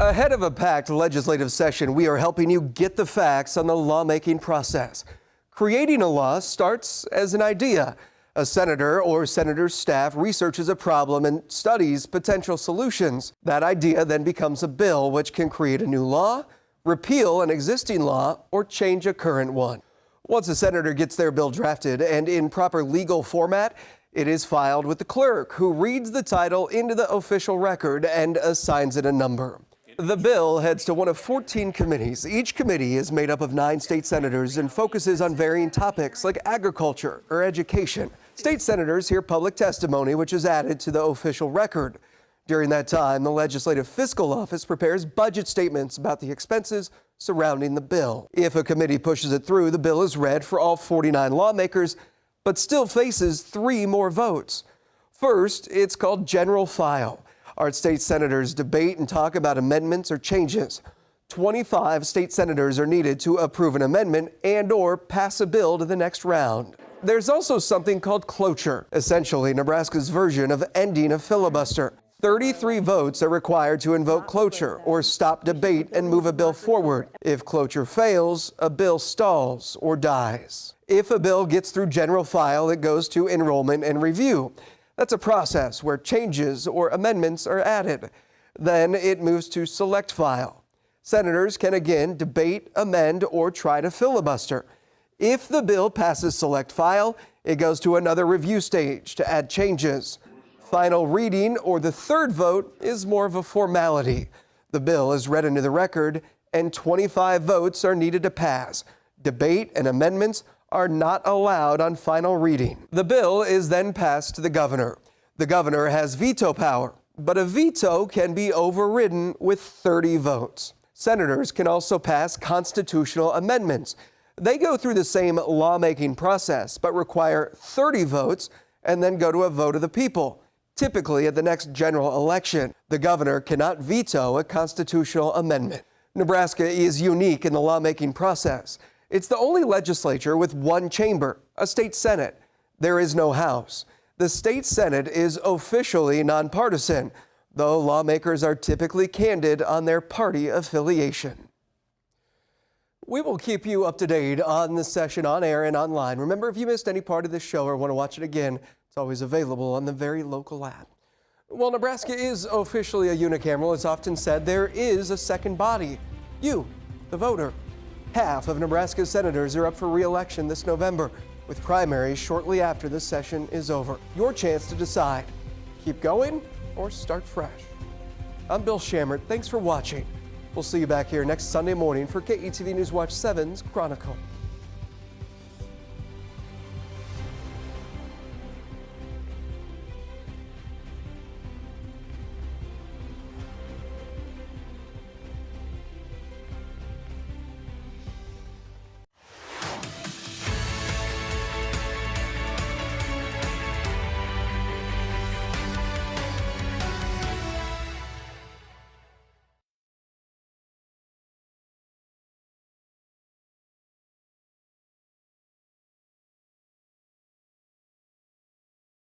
Ahead of a packed legislative session, we are helping you get the facts on the lawmaking process. Creating a law starts as an idea. A senator or senator's staff researches a problem and studies potential solutions. That idea then becomes a bill, which can create a new law, repeal an existing law, or change a current one. Once a senator gets their bill drafted and in proper legal format, it is filed with the clerk, who reads the title into the official record and assigns it a number. The bill heads to one of 14 committees. Each committee is made up of 9 state senators and focuses on varying topics like agriculture or education. State senators hear public testimony, which is added to the official record. During that time, the Legislative Fiscal Office prepares budget statements about the expenses surrounding the bill. If a committee pushes it through, the bill is read for all 49 lawmakers, but still faces 3 more votes. First, it's called general file. Our state senators debate and talk about amendments or changes. 25 state senators are needed to approve an amendment and/or pass a bill to the next round. There's also something called cloture, essentially Nebraska's version of ending a filibuster. 33 votes are required to invoke cloture or stop debate and move a bill forward. If cloture fails, a bill stalls or dies. If a bill gets through general file, it goes to enrollment and review. That's a process where changes or amendments are added. Then it moves to select file. Senators can again debate, amend, or try to filibuster. If the bill passes select file, it goes to another review stage to add changes. Final reading, or the third vote, is more of a formality. The bill is read into the record, and 25 votes are needed to pass. Debate and amendments are not allowed on final reading. The bill is then passed to the governor. The governor has veto power, but a veto can be overridden with 30 votes. Senators can also pass constitutional amendments. They go through the same lawmaking process, but require 30 votes and then go to a vote of the people. Typically, at the next general election, the governor cannot veto a constitutional amendment. Nebraska is unique in the lawmaking process. It's the only legislature with one chamber, a state senate. There is no house. The state senate is officially nonpartisan, though lawmakers are typically candid on their party affiliation. We will keep you up to date on the session on air and online. Remember, if you missed any part of this show or want to watch it again, it's always available on the very local app. While Nebraska is officially a unicameral, it's often said there is a second body. You, the voter. Half of Nebraska's senators are up for re-election this November, with primaries shortly after the session is over. Your chance to decide. Keep going or start fresh. I'm Bill Shammert. Thanks for watching. We'll see you back here next Sunday morning for KETV News Watch 7's Chronicle.